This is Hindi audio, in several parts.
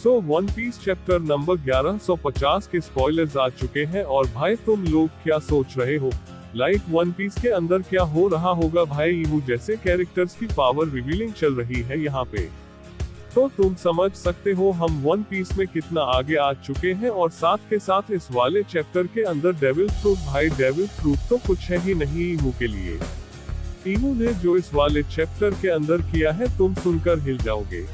वन पीस चैप्टर नंबर 1150 के स्पॉयलर्स आ चुके हैं और भाई तुम लोग क्या सोच रहे हो? वन पीस के अंदर क्या हो रहा होगा भाई? इमू जैसे कैरेक्टर्स की पावर रिवीलिंग चल रही है यहाँ पे, तो तुम समझ सकते हो हम वन पीस में कितना आगे आ चुके हैं। और साथ के साथ इस वाले चैप्टर के अंदर डेविल फ्रूट, भाई डेविल फ्रूट तो कुछ है ही नहीं इमू के लिए। इमू ने जो इस वाले चैप्टर के अंदर किया है तुम सुनकर हिल जाओगे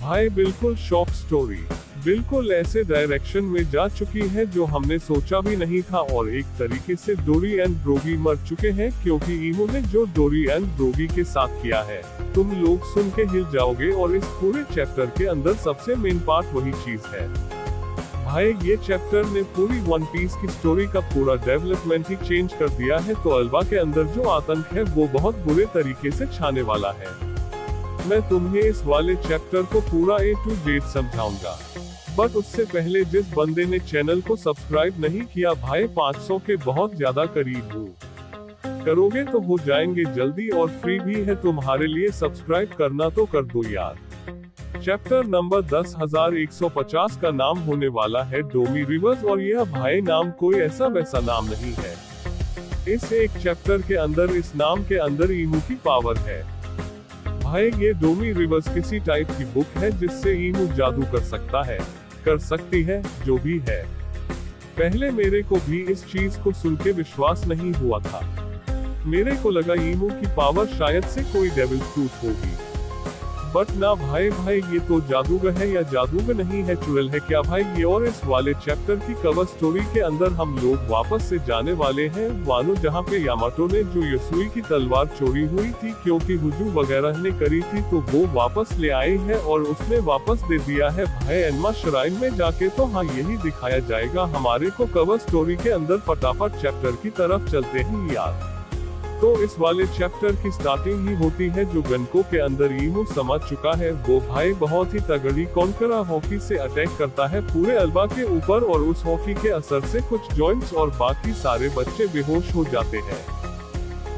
भाई, बिल्कुल शॉक स्टोरी, बिल्कुल ऐसे डायरेक्शन में जा चुकी है जो हमने सोचा भी नहीं था। और एक तरीके से डोरी एंड ब्रोगी मर चुके हैं, क्योंकि इमू ने जो डोरी एंड ब्रोगी के साथ किया है तुम लोग सुन के हिल जाओगे। और इस पूरे चैप्टर के अंदर सबसे मेन पार्ट वही चीज है भाई, ये चैप्टर ने पूरी वन पीस की स्टोरी का पूरा डेवलपमेंट ही चेंज कर दिया है। तो अल्बा के अंदर जो आतंक है वो बहुत बुरे तरीके से छाने वाला है। मैं तुम्हें इस वाले चैप्टर को पूरा A to Z समझाऊंगा, बट उससे पहले जिस बंदे ने चैनल को सब्सक्राइब नहीं किया भाई, 500 के बहुत ज्यादा करीब हो, करोगे तो हो जाएंगे जल्दी और फ्री भी है तुम्हारे लिए, सब्सक्राइब करना तो कर दो यार। चैप्टर नंबर 10,150 का नाम होने वाला है डोमी रिवर्स, और यह भाई नाम कोई ऐसा वैसा नाम नहीं है। इस एक चैप्टर के अंदर इस नाम के अंदर इमू की पावर है भाई। ये डोमी रिवर्स किसी टाइप की बुक है जिससे इमू जादू कर सकता है, कर सकती है, जो भी है। पहले मेरे को भी इस चीज को सुन के विश्वास नहीं हुआ था। मेरे को लगा इमू की पावर शायद से कोई डेविल फ्रूट होगी, बट ना भाई, ये तो जादूगर है, या जादूगर नहीं है, चुड़ैल है क्या भाई ये? और इस वाले चैप्टर की कवर स्टोरी के अंदर हम लोग वापस से जाने वाले हैं वानो, जहाँ पे यामाटो ने जो यसुई की तलवार चोरी हुई थी क्योंकि हुजू वगैरह ने करी थी, तो वो वापस ले आए हैं और उसने वापस दे दिया है भाई एनमा श्राइन में जाके। तो हाँ, यही दिखाया जाएगा हमारे को कवर स्टोरी के अंदर। फटाफट चैप्टर की तरफ चलते हैं यार। तो इस वाले चैप्टर की स्टार्टिंग ही होती है जो गनको के अंदर इमू समझ चुका है। वो भाई बहुत ही तगड़ी कॉन्करा हॉकी से अटैक करता है पूरे अल्बा के ऊपर, और उस हॉकी के असर से कुछ जॉइंट्स और बाकी सारे बच्चे बेहोश हो जाते हैं।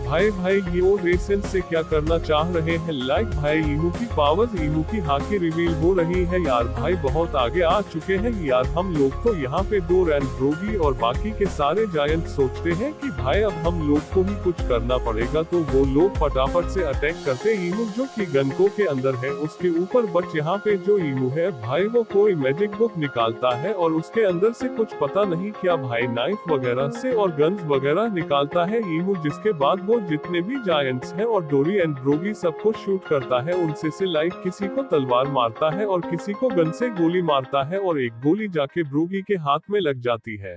भाई ये वो रेसेंट से क्या करना चाह रहे हैं? भाई इमू की पावर्स, इमू की हाकी रिवील हो रही है यार। भाई बहुत आगे आ चुके हैं यार हम लोग। तो यहाँ पे डोर एंड ब्रोगी और बाकी के सारे जायंट सोचते हैं कि भाई अब हम लोग को ही कुछ करना पड़ेगा। तो वो लोग फटाफट से अटैक करते इमू जो कि गनको के अंदर है उसके ऊपर। बट यहाँ पे जो इमू है भाई वो कोई मैजिक बुक निकालता है और उसके अंदर से कुछ पता नहीं क्या भाई नाइफ वगैरह से और गन्स वगैरह निकालता है इमू, जिसके बाद वो जितने भी जायंट्स हैं और डोरी एंड ब्रोगी सबको शूट करता है। उनसे से किसी को तलवार मारता है और किसी को गन से गोली मारता है, और एक गोली जाके ब्रोगी के हाथ में लग जाती है।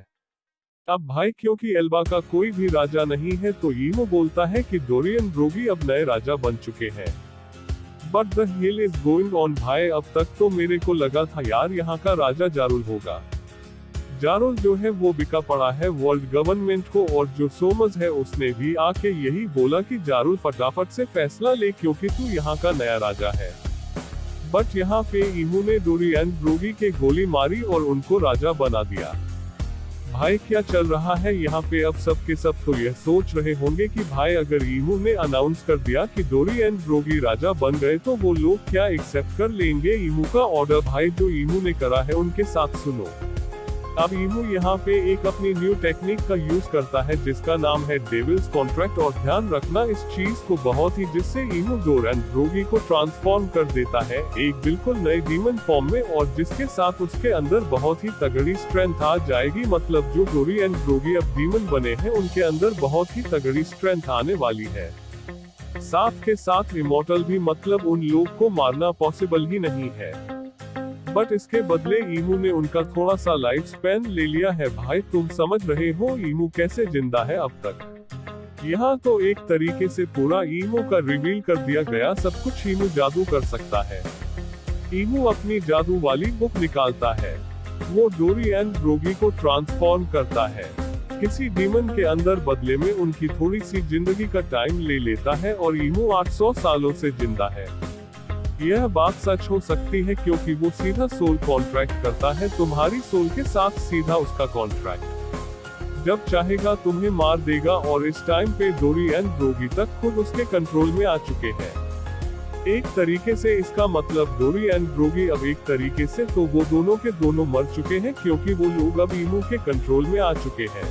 अब भाई क्योंकि एल्बा का कोई भी राजा नहीं है तो इमू बोलता है कि डोरी एंड ब्रोगी अब नए राजा बन चुके हैं। But the hill is going on भाई। अब तक तो मेरे को लगा था यार यहाँ का राजा जारुल होगा। जारुल जो है वो बिका पड़ा है वर्ल्ड गवर्नमेंट को, और जो सोमस है उसने भी आके यही बोला कि जारुल फटाफट से फैसला ले क्योंकि तू यहाँ का नया राजा है। बट यहाँ पे इमू ने डोरी एंड ब्रोगी के गोली मारी और उनको राजा बना दिया। भाई क्या चल रहा है यहाँ पे? अब सब के सब तो यह सोच रहे होंगे कि भाई अगर इमू ने अनाउंस कर दिया कि डोरी एंड ब्रोगी राजा बन गए तो वो लोग क्या एक्सेप्ट कर लेंगे इमू का ऑर्डर? भाई जो इमू ने करा है उनके साथ सुनो। अब इमू यहाँ पे एक अपनी न्यू टेक्निक का यूज करता है जिसका नाम है डेविल्स कॉन्ट्रैक्ट। और ध्यान रखना इस चीज को बहुत ही, जिससे इमू डोर एंड ब्रोगी को ट्रांसफॉर्म कर देता है एक बिल्कुल नए डीमन फॉर्म में, और जिसके साथ उसके अंदर बहुत ही तगड़ी स्ट्रेंथ आ जाएगी। मतलब जो डोरी एंड ब्रोगी अब डीमन बने हैं उनके अंदर बहुत ही तगड़ी स्ट्रेंथ आने वाली है। साथ के साथ इमॉर्टल भी, मतलब उन लोग को मारना पॉसिबल ही नहीं है। बट इसके बदले इमू ने उनका थोड़ा सा लाइफ स्पैन ले लिया है। भाई तुम समझ रहे हो इमू कैसे जिंदा है अब तक? यहाँ तो एक तरीके से पूरा इमू का रिवील कर दिया गया। सब कुछ इमू जादू कर सकता है। इमू अपनी जादू वाली बुक निकालता है, वो डोरी एंड ब्रोगी को ट्रांसफॉर्म करता है किसी डीमन के अंदर, बदले में उनकी थोड़ी सी जिंदगी का टाइम ले लेता है, और इमू 800 सालों से जिंदा है। यह बात सच हो सकती है क्योंकि वो सीधा सोल कॉन्ट्रैक्ट करता है तुम्हारी सोल के साथ, सीधा उसका कॉन्ट्रैक्ट। जब चाहेगा तुम्हें मार देगा, और इस टाइम पे डोरी एंड ब्रोगी तक खुद उसके कंट्रोल में आ चुके हैं। एक तरीके से इसका मतलब डोरी एंड ड्रोगी अब एक तरीके से तो वो दोनों के दोनों मर चुके हैं, क्योंकि वो लोग अब ईमू के कंट्रोल में आ चुके हैं।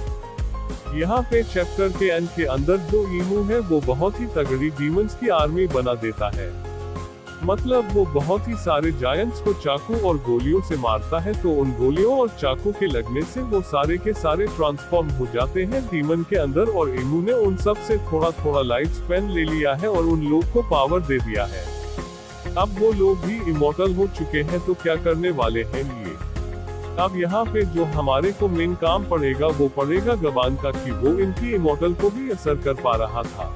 यहाँ पे चैप्टर के एंड के अंदर जो ईमू है वो बहुत ही तगड़ी डीमंस की आर्मी बना देता है। मतलब वो बहुत ही सारे जायंट्स को चाकू और गोलियों से मारता है, तो उन गोलियों और चाकू के लगने से वो सारे के सारे ट्रांसफॉर्म हो जाते हैं डीमन के अंदर, और ईमू ने उन सब से थोड़ा थोड़ा लाइफ स्पैन ले लिया है और उन लोग को पावर दे दिया है। अब वो लोग भी इमॉर्टल हो चुके हैं, तो क्या करने वाले हैं ये। अब यहाँ पे जो हमारे को मेन काम पड़ेगा वो पड़ेगा गबान का, कि वो इनकी इमॉर्टल को भी असर कर पा रहा था,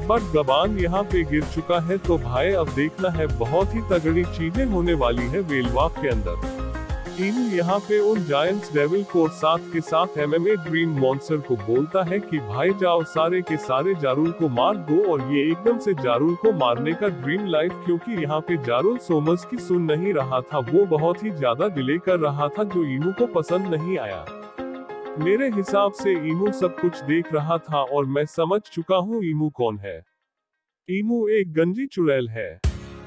बट गबान यहाँ पे गिर चुका है। तो भाई अब देखना है, बहुत ही तगड़ी चीजें होने वाली है वेलवाक के अंदर। ईमू यहाँ पे उन जायंट्स डेविल को साथ के साथ MMA ड्रीम मॉन्स्टर को बोलता है कि भाई जाओ सारे के सारे जारुल को मार दो, और ये एकदम से जारुल को मारने का ड्रीम लाइफ, क्योंकि यहाँ पे जारुल सोमस की सुन नहीं रहा था, वो बहुत ही ज्यादा डिले कर रहा था, जो ईमू को पसंद नहीं आया। मेरे हिसाब से ईमू सब कुछ देख रहा था और मैं समझ चुका हूँ ईमू कौन है। ईमू एक गंजी चुड़ैल है।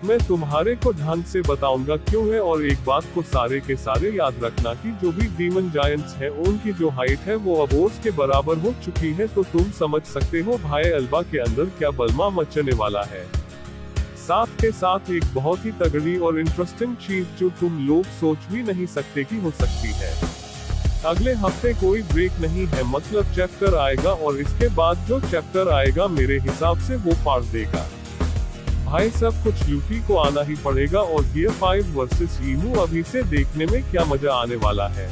मैं तुम्हारे को ढंग से बताऊंगा क्यों है, और एक बात को सारे के सारे याद रखना कि जो भी डीमन जायंट्स हैं उनकी जो हाइट है वो अब ओर्स के बराबर हो चुकी है, तो तुम समझ सकते हो भाई अल्बा के अंदर क्या बलमा मचने वाला है। साथ के साथ एक बहुत ही तगड़ी और इंटरेस्टिंग चीज जो तुम लोग सोच भी नहीं सकते कि हो सकती है। अगले हफ्ते कोई ब्रेक नहीं है, मतलब चैप्टर आएगा और इसके बाद जो चैप्टर आएगा मेरे हिसाब से वो फाड़ देगा। भाई सब कुछ लूफी को आना ही पड़ेगा, और गियर 5 वर्सेस ईमू अभी से देखने में क्या मजा आने वाला है।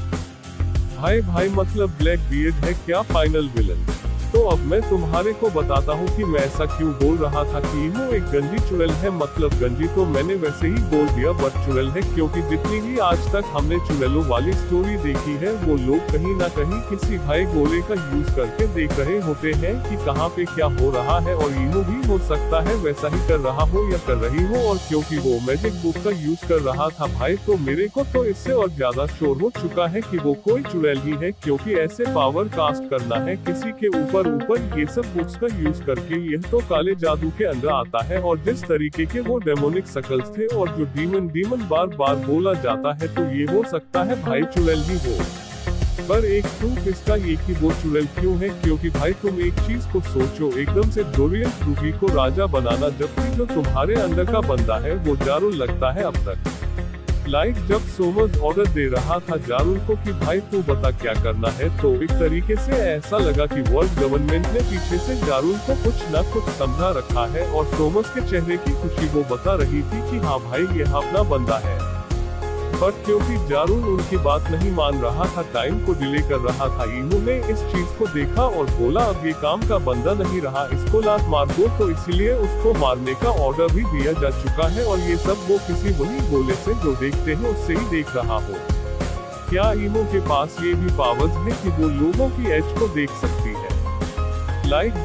भाई मतलब ब्लैक बियर्ड है क्या फाइनल विलन। तो अब मैं तुम्हारे को बताता हूँ कि मैं ऐसा क्यों बोल रहा था कि ईमू एक गंजी चुड़ैल है। मतलब गंजी तो मैंने वैसे ही बोल दिया, बट चुड़ैल है, क्योंकि जितनी भी आज तक हमने चुड़ैलों वाली स्टोरी देखी है वो लोग कहीं ना कहीं किसी भाई गोले का यूज करके देख रहे होते हैं कि कहाँ पे क्या हो रहा है, और ईमू भी हो सकता है वैसा ही कर रहा हो या कर रही हो। और क्योंकि वो मैजिक बुक का यूज कर रहा था भाई, तो मेरे को तो इससे और ज्यादा श्योर हो चुका है कि वो कोई चुड़ैल ही है, क्योंकि ऐसे पावर कास्ट करना है किसी के ऊपर ये सब बुक्स का यूज करके, यह तो काले जादू के अंदर आता है। और जिस तरीके के वो डेमोनिक शकल्स थे और जो डीमन बार बार बोला जाता है, तो ये हो सकता है भाई चुड़ैल ही हो। पर एक प्रूफ इसका ये कि वो चुड़ैल क्यों है, क्योंकि भाई तुम एक चीज को सोचो, एकदम से डोरियन रूबी को राजा बनाना, जबकि जो तुम्हारे अंदर का बंदा है वो जारुल लगता है अब तक। जब सोमस ऑर्डर दे रहा था जारुल को कि भाई तू बता क्या करना है, तो एक तरीके से ऐसा लगा कि वर्ल्ड गवर्नमेंट ने पीछे से जारुल को कुछ न कुछ समझा रखा है, और सोमस के चेहरे की खुशी वो बता रही थी कि हाँ भाई ये अपना बंदा है। बट क्योंकि जारुल उनकी बात नहीं मान रहा था, टाइम को डिले कर रहा था, ईमू ने इस चीज को देखा और बोला अब ये काम का बंदा नहीं रहा, इसको लात मार दो। तो इसीलिए उसको मारने का ऑर्डर भी दिया जा चुका है, और ये सब वो किसी वही गोले से जो देखते हैं उससे ही देख रहा हो। क्या ईमू के पास ये भी पावर्स है कि वो लोगों की एज को देख सकती है,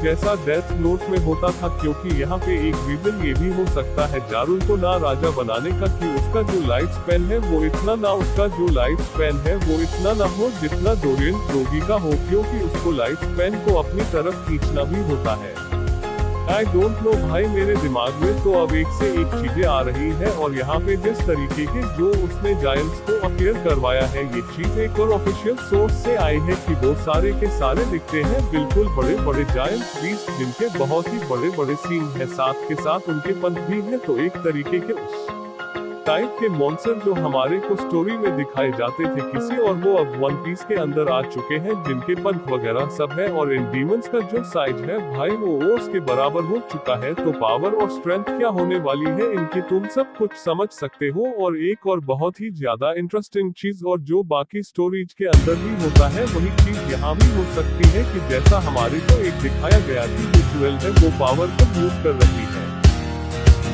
जैसा डेथ नोट में होता था, क्योंकि यहाँ पे एक रीजन ये भी हो सकता है जारुल को ना राजा बनाने का कि उसका जो लाइफ स्पैन है वो इतना ना, उसका जो लाइफ स्पैन है वो इतना ना हो जितना डोरियन ड्रोगी का हो, क्योंकि उसको लाइफ स्पैन को अपनी तरफ खींचना भी होता है। आई डोंट नो भाई, मेरे दिमाग में तो अब एक से एक चीजें आ रही है, और यहाँ पे जिस तरीके के जो उसने जायंट्स को अपीयर करवाया है, ये चीज एक और ऑफिशियल सोर्स से आई है कि वो सारे के सारे दिखते हैं बिल्कुल बड़े बड़े जायंट्स बीस्ट, जिनके बहुत ही बड़े बड़े सीन है, साथ के साथ उनके पंख भी है। तो एक तरीके के उस टाइप के मॉन्स्टर जो हमारे को स्टोरी में दिखाए जाते थे किसी, और वो अब वन पीस के अंदर आ चुके हैं, जिनके पंख वगैरह सब है, और इन डीमंस का जो साइज है भाई वो ओर्स के बराबर हो चुका है। तो पावर और स्ट्रेंथ क्या होने वाली है इनकी, तुम सब कुछ समझ सकते हो। और एक और बहुत ही ज्यादा इंटरेस्टिंग चीज, और जो बाकी स्टोरीज के अंदर भी होता है वही चीज यहाँ भी हो सकती है, कि जैसा हमारे को एक दिखाया गया कि जो ज्वेल है वो पावर को यूज कर रही है।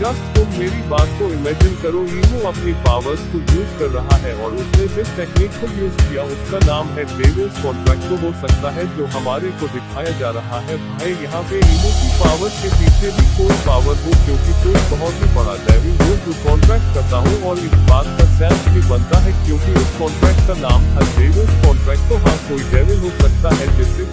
जस्ट तुम मेरी बात को इमेजिन करो, ईमू अपनी पावर्स को यूज कर रहा है, और उसने जिस टेक्निक को यूज किया उसका नाम है डेविल्स कॉन्ट्रैक्ट। तो हो सकता है जो हमारे को दिखाया जा रहा है भाई, यहाँ पे ईमू की पावर के पीछे भी कोई पावर हो, क्योंकि कोई बहुत ही बड़ा डेविल हो जो कॉन्ट्रैक्ट करता हो। और इस बात का सेंस भी बनता है, क्योंकि उस कॉन्ट्रैक्ट का नाम था डेविल्स कॉन्ट्रैक्ट। तो हाँ, कोई डेविल हो सकता है जिससे